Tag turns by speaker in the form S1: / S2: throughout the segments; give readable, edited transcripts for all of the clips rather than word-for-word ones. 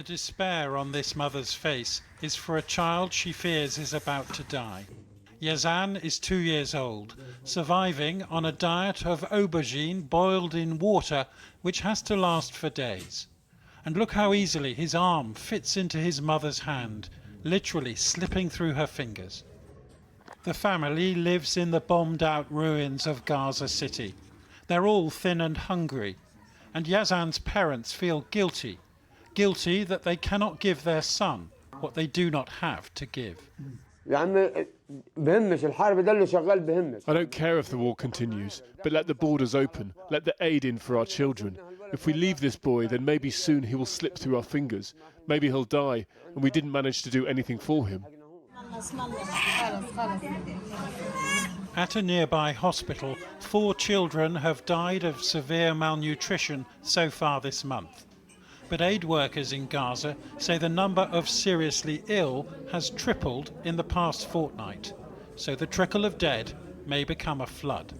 S1: The despair on this mother's face is for a child she fears is about to die. Yazan is 2 years old, surviving on a diet of aubergine boiled in water which has to last for days. And look how easily his arm fits into his mother's hand, literally slipping through her fingers. The family lives in the bombed-out ruins of Gaza City. They're all thin and hungry, and Yazan's parents feel guilty that they cannot give their son what they do not have to give.
S2: I don't care if the war continues, but let the borders open, let the aid in for our children. If we leave this boy, then maybe soon he will slip through our fingers. Maybe he'll die, and we didn't manage to do anything for him.
S1: At a nearby hospital, 4 children have died of severe malnutrition so far this month. But aid workers in Gaza say the number of seriously ill has tripled in the past fortnight. So the trickle of dead may become a flood.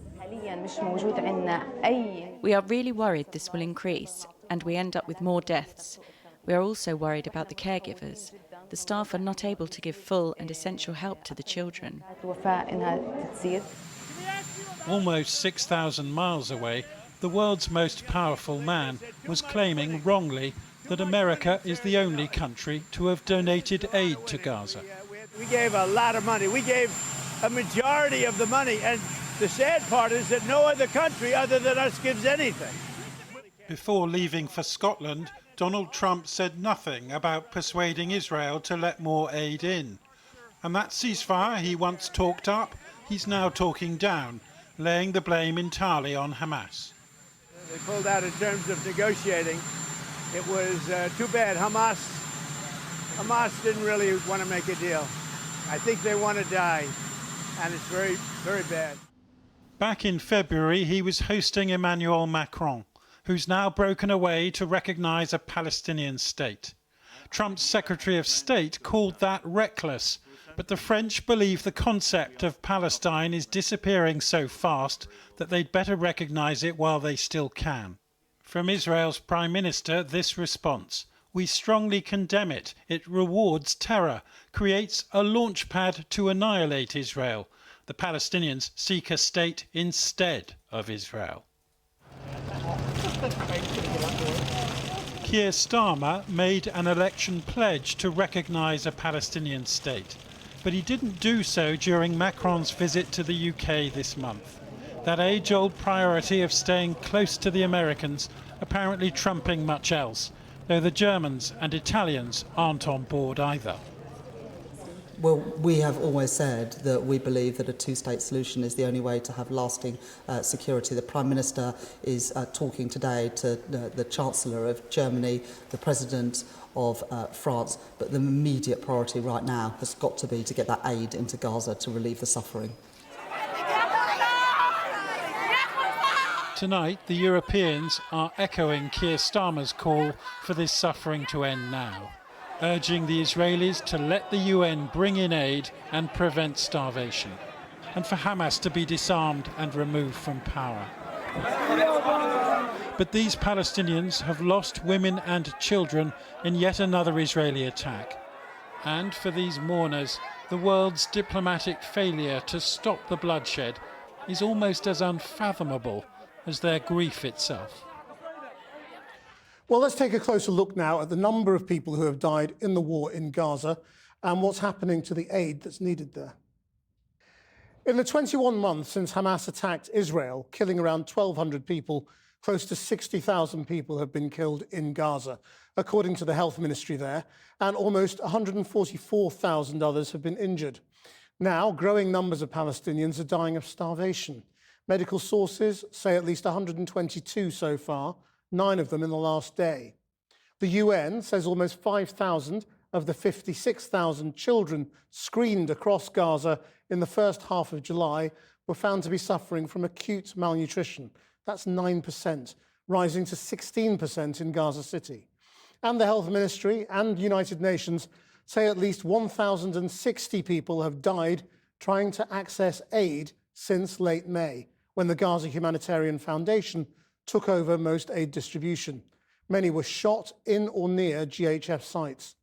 S3: We are really worried this will increase and we end up with more deaths. We are also worried about the caregivers. The staff are not able to give full and essential help to the children.
S1: Almost 6,000 miles away, the world's most powerful man was claiming wrongly that America is the only country to have donated aid to Gaza.
S4: We gave a lot of money. We gave a majority of the money, and the sad part is that no other country other than us gives anything.
S1: Before leaving for Scotland, Donald Trump said nothing about persuading Israel to let more aid in. And that ceasefire he once talked up, he's now talking down, laying the blame entirely on Hamas.
S4: They pulled out in terms of negotiating. It was too bad. Hamas didn't really want to make a deal. I think they want to die, and it's very, very bad.
S1: Back in February, he was hosting Emmanuel Macron, who's now broken away to recognise a Palestinian state. Trump's Secretary of State called that reckless, but the French believe the concept of Palestine is disappearing so fast that they'd better recognise it while they still can. From Israel's Prime Minister, this response: we strongly condemn it. It rewards terror, creates a launch pad to annihilate Israel. The Palestinians seek a state instead of Israel. Keir Starmer made an election pledge to recognise a Palestinian state, but he didn't do so during Macron's visit to the UK this month. That age-old priority of staying close to the Americans apparently trumping much else, though the Germans and Italians aren't on board either.
S5: Well, we have always said that we believe that a two-state solution is the only way to have lasting security. The Prime Minister is talking today to the Chancellor of Germany, the President of France, but the immediate priority right now has got to be to get that aid into Gaza to relieve the suffering.
S1: Tonight, the Europeans are echoing Keir Starmer's call for this suffering to end now, urging the Israelis to let the UN bring in aid and prevent starvation, and for Hamas to be disarmed and removed from power. But these Palestinians have lost women and children in yet another Israeli attack. And for these mourners, the world's diplomatic failure to stop the bloodshed is almost as unfathomable as their grief itself.
S6: Well, let's take a closer look now at the number of people who have died in the war in Gaza and what's happening to the aid that's needed there. In the 21 months since Hamas attacked Israel, killing around 1,200 people, close to 60,000 people have been killed in Gaza, according to the health ministry there, and almost 144,000 others have been injured. Now, growing numbers of Palestinians are dying of starvation. Medical sources say at least 122 so far, 9 of them in the last day. The UN says almost 5,000 of the 56,000 children screened across Gaza in the first half of July were found to be suffering from acute malnutrition. That's 9%, rising to 16% in Gaza City. And the Health Ministry and United Nations say at least 1,060 people have died trying to access aid since late May, when the Gaza Humanitarian Foundation took over most aid distribution. Many were shot in or near GHF sites.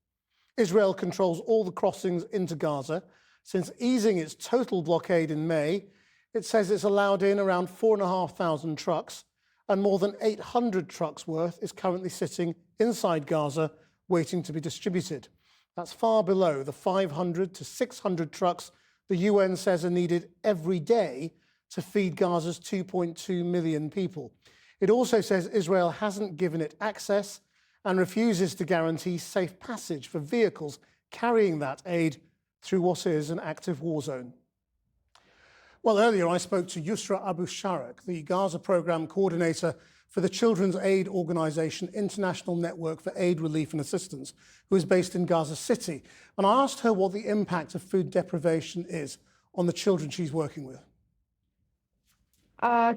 S6: Israel controls all the crossings into Gaza. Since easing its total blockade in May, it says it's allowed in around 4,500 trucks, and more than 800 trucks worth is currently sitting inside Gaza waiting to be distributed. That's far below the 500 to 600 trucks the UN says are needed every day to feed Gaza's 2.2 million people. It also says Israel hasn't given it access and refuses to guarantee safe passage for vehicles carrying that aid through what is an active war zone. Well, earlier I spoke to Yusra Abu Sharak, the Gaza Programme Coordinator for the children's aid organisation International Network for Aid, Relief and Assistance, who is based in Gaza City. And I asked her what the impact of food deprivation is on the children she's working with.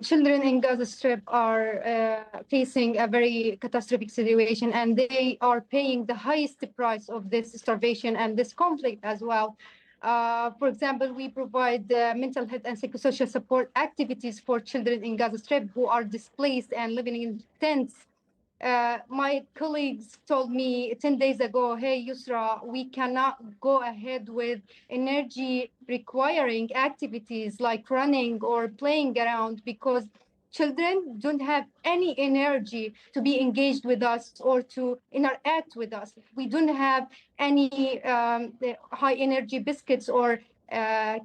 S7: Children in Gaza Strip are facing a very catastrophic situation, and they are paying the highest price of this starvation and this conflict as well. For example, we provide mental health and psychosocial support activities for children in Gaza Strip who are displaced and living in tents. My colleagues told me 10 days ago, hey, Yusra, we cannot go ahead with energy requiring activities like running or playing around because children don't have any energy to be engaged with us or to interact with us. We don't have any high energy biscuits or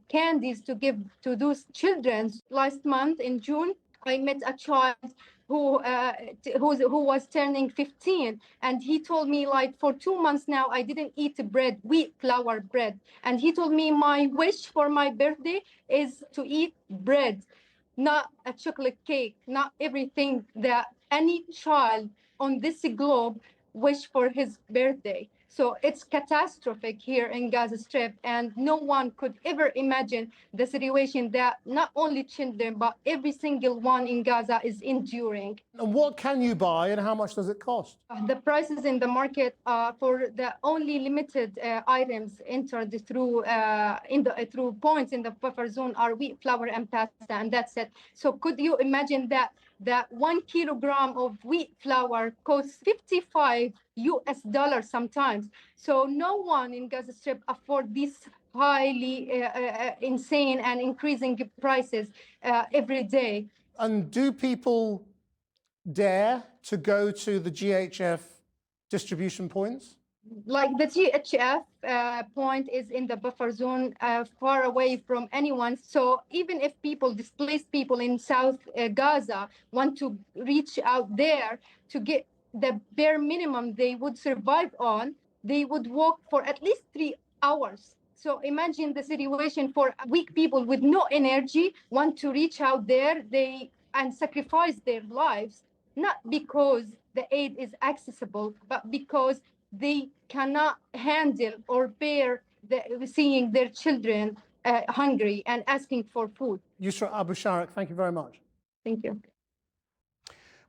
S7: candies to give to those children. Last month in June, I met a child who was turning 15, and he told me, like, for 2 months now I didn't eat bread, wheat flour bread, and he told me my wish for my birthday is to eat bread, not a chocolate cake, not everything that any child on this globe wish for his birthday. So it's catastrophic here in Gaza Strip, and no one could ever imagine the situation that not only children, but every single one in Gaza is enduring.
S6: And what can you buy and how much does it cost?
S7: The prices in the market for the only limited items entered through through points in the buffer zone are wheat, flour, and pasta, and that's it. So could you imagine that 1 kilogram of wheat flour costs $55 sometimes? So no one in Gaza Strip afford these highly insane and increasing prices every day.
S6: And do people dare to go to the GHF distribution points?
S7: Like the GHF point is in the buffer zone, far away from anyone. So even if displaced people in South Gaza want to reach out there to get the bare minimum they would survive on, they would walk for at least 3 hours. So imagine the situation for weak people with no energy, want to reach out there, and sacrifice their lives, not because the aid is accessible, but because they cannot handle or bear seeing their children hungry and asking for food.
S6: Yusra Abu Sharak, thank you very much.
S7: Thank you.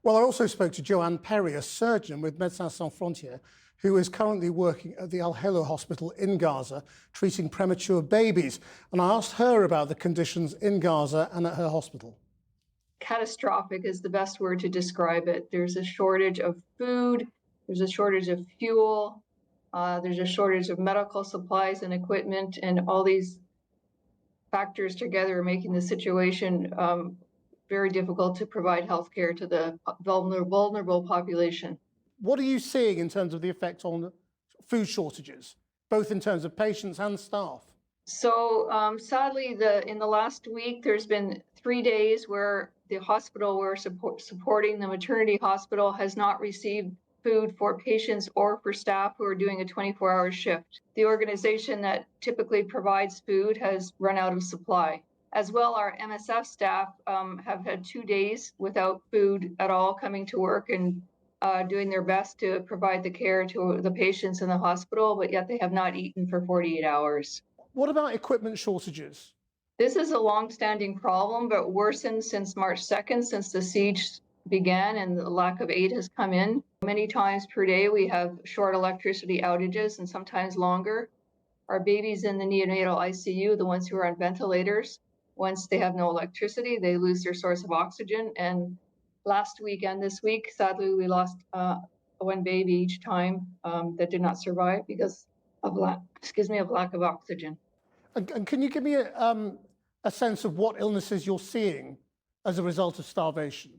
S6: Well, I also spoke to Joanne Perry, a surgeon with Médecins Sans Frontières, who is currently working at the Al Helo Hospital in Gaza, treating premature babies. And I asked her about the conditions in Gaza and at her hospital.
S8: Catastrophic is the best word to describe it. There's a shortage of food, there's a shortage of fuel, there's a shortage of medical supplies and equipment, and all these factors together are making the situation very difficult to provide health care to the vulnerable population.
S6: What are you seeing in terms of the effect on food shortages, both in terms of patients and staff?
S8: So sadly, in the last week, there's been 3 days where the hospital we're supporting, the maternity hospital, has not received food for patients or for staff who are doing a 24-hour shift. The organization that typically provides food has run out of supply. As well, our MSF staff have had 2 days without food at all, coming to work and doing their best to provide the care to the patients in the hospital, but yet they have not eaten for 48 hours.
S6: What about equipment shortages?
S8: This is a long-standing problem, but worsened since March 2nd, since the siege began and the lack of aid has come in. Many times per day, we have short electricity outages and sometimes longer. Our babies in the neonatal ICU, the ones who are on ventilators, once they have no electricity, they lose their source of oxygen. And last week and this week, sadly, we lost one baby each time that did not survive because of lack of oxygen.
S6: And can you give me a sense of what illnesses you're seeing as a result of starvation?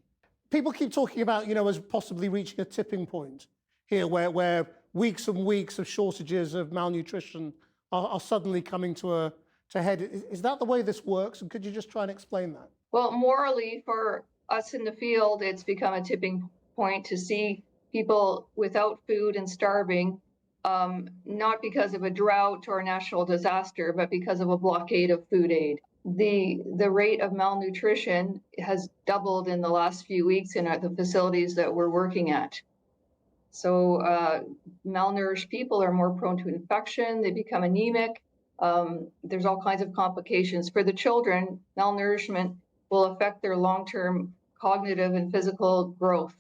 S6: People keep talking about, as possibly reaching a tipping point here where weeks and weeks of shortages of malnutrition are suddenly coming to a head. Is that the way this works? And could you just try and explain that?
S8: Well, morally, for us in the field, it's become a tipping point to see people without food and starving, not because of a drought or a natural disaster, but because of a blockade of food aid. The rate of malnutrition has doubled in the last few weeks in the facilities that we're working at. So malnourished people are more prone to infection, they become anemic. There's all kinds of complications. For the children, malnourishment will affect their long-term cognitive and physical growth.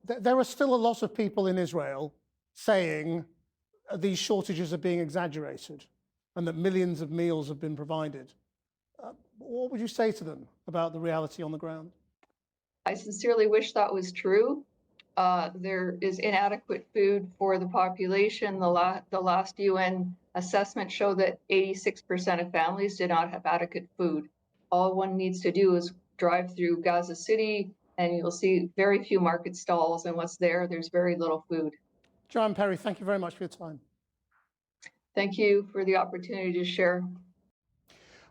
S6: There are still a lot of people in Israel saying these shortages are being exaggerated and that millions of meals have been provided. What would you say to them about the reality on the ground?
S8: I sincerely wish that was true. There is inadequate food for the population. The last UN assessment showed that 86% of families did not have adequate food. All one needs to do is drive through Gaza City and you'll see very few market stalls, and what's there, there's very little food.
S6: Joanne Perry, thank you very much for your time.
S8: Thank you for the opportunity to share.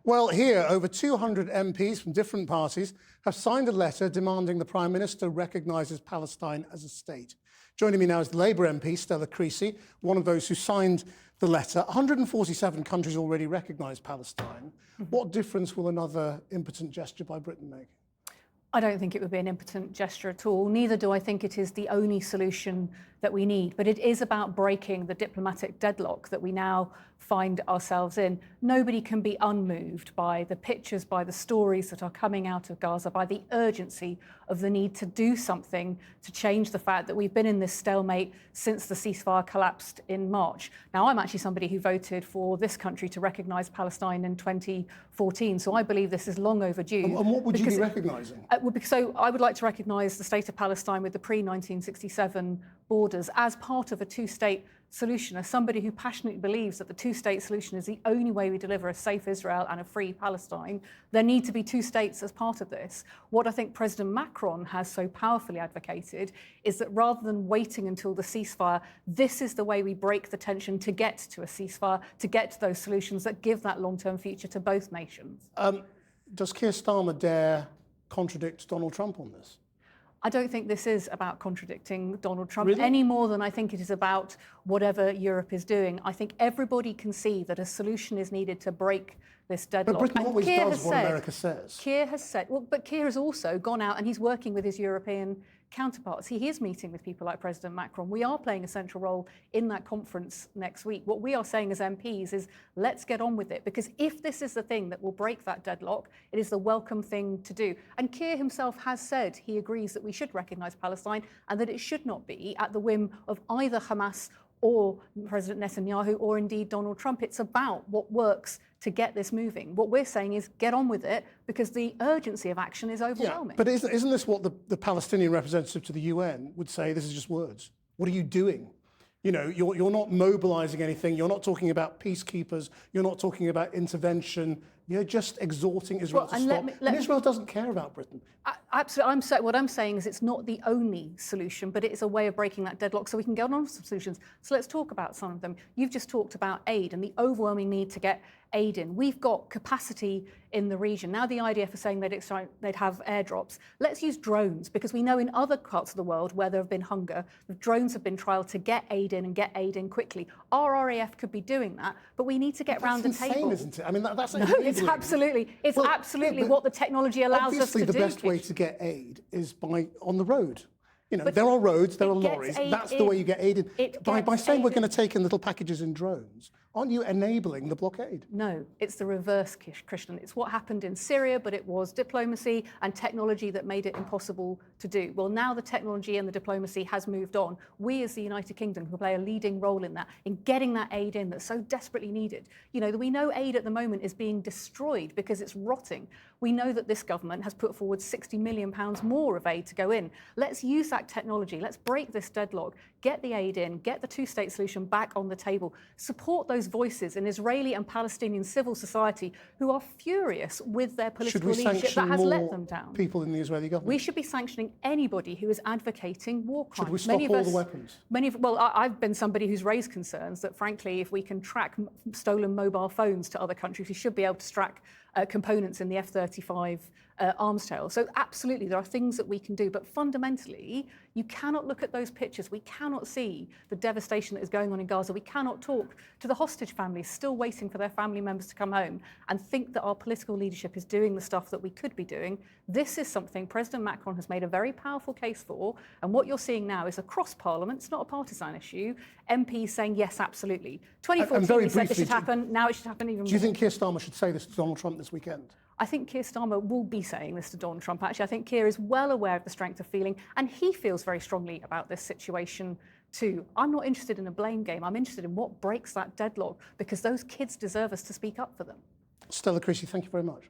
S6: Well, here, over 200 MPs from different parties have signed a letter demanding the Prime Minister recognises Palestine as a state. Joining me now is the Labour MP, Stella Creasy, one of those who signed the letter. 147 countries already recognise Palestine. What difference will another impotent gesture by Britain make?
S9: I don't think it would be an impotent gesture at all. Neither do I think it is the only solution that we need. But it is about breaking the diplomatic deadlock that we now find ourselves in. Nobody can be unmoved by the pictures, by the stories that are coming out of Gaza, by the urgency of the need to do something to change the fact that we've been in this stalemate since the ceasefire collapsed in March. Now, I'm actually somebody who voted for this country to recognise Palestine in 2014, so I believe this is long overdue.
S6: And what would you be recognising?
S9: So I would like to recognise the state of Palestine with the pre-1967 borders as part of a two-state solution. As somebody who passionately believes that the two-state solution is the only way we deliver a safe Israel and a free Palestine, there need to be two states as part of this. What I think President Macron has so powerfully advocated is that rather than waiting until the ceasefire, this is the way we break the tension to get to a ceasefire, to get to those solutions that give that long-term future to both nations.
S6: Does Keir Starmer dare contradict Donald Trump on this?
S9: I don't think this is about contradicting Donald Trump
S6: Really?
S9: any more than I think it is about whatever Europe is doing. I think everybody can see that a solution is needed to break this deadlock.
S6: But Britain always does what America says.
S9: Keir has said, but Keir has also gone out and he's working with his European counterparts. He is meeting with people like President Macron. We are playing a central role in that conference next week. What we are saying as MPs is let's get on with it, because if this is the thing that will break that deadlock, it is the welcome thing to do. And Keir himself has said he agrees that we should recognise Palestine and that it should not be at the whim of either Hamas or President Netanyahu or indeed Donald Trump. It's about what works to get this moving. What we're saying is get on with it because the urgency of action is overwhelming.
S6: Yeah, but isn't this what the Palestinian representative to the UN would say? This is just words. What are you doing? You know, you're not mobilizing anything. You're not talking about peacekeepers. You're not talking about intervention. You're just exhorting Israel to stop. And Israel doesn't care about Britain.
S9: Absolutely. What I'm saying is it's not the only solution, but it is a way of breaking that deadlock so we can get on with some solutions. So let's talk about some of them. You've just talked about aid and the overwhelming need to get aid in. We've got capacity in the region. Now the IDF is saying they'd have airdrops. Let's use drones, because we know in other parts of the world where there have been hunger, the drones have been trialled to get aid in and get aid in quickly. Our RAF could be doing that, but we need to get round the table.
S6: That's insane, isn't it? I mean, that's
S9: no, it's absolutely what the technology allows us to do.
S6: Obviously, the best way to get aid is on the road. You know, there are roads, there are lorries. That's the way you get aid in. By saying we're going to take in little packages in drones, aren't you enabling the blockade?
S9: No, it's the reverse, Christian. It's what happened in Syria, but it was diplomacy and technology that made it impossible to do. Well, now the technology and the diplomacy has moved on. We as the United Kingdom can play a leading role in that, in getting that aid in that's so desperately needed. You know, we know aid at the moment is being destroyed because it's rotting. We know that this government has put forward £60 million more of aid to go in. Let's use that technology. Let's break this deadlock. get the aid in, get the two-state solution back on the table, support those voices in Israeli and Palestinian civil society who are furious with their political leadership that has let them down.
S6: People in the Israeli government?
S9: We should be sanctioning anybody who is advocating war crimes.
S6: Should we stop all the weapons?
S9: I've been somebody who's raised concerns that, frankly, if we can track stolen mobile phones to other countries, we should be able to track components in the F-35 arms tail. So absolutely, there are things that we can do, but fundamentally, you cannot look at those pictures. We cannot see the devastation that is going on in Gaza. We cannot talk to the hostage families still waiting for their family members to come home and think that our political leadership is doing the stuff that we could be doing. This is something President Macron has made a very powerful case for, and what you're seeing now is across Parliament, it's not a partisan issue, MPs saying yes, absolutely. 2014 we said this should happen, now it should happen even more.
S6: Do you think Keir Starmer should say this to Donald Trump this weekend?
S9: I think Keir Starmer will be saying this to Donald Trump. Actually, I think Keir is well aware of the strength of feeling, and he feels very strongly about this situation too. I'm not interested in a blame game. I'm interested in what breaks that deadlock, because those kids deserve us to speak up for them.
S6: Stella Creasy, thank you very much.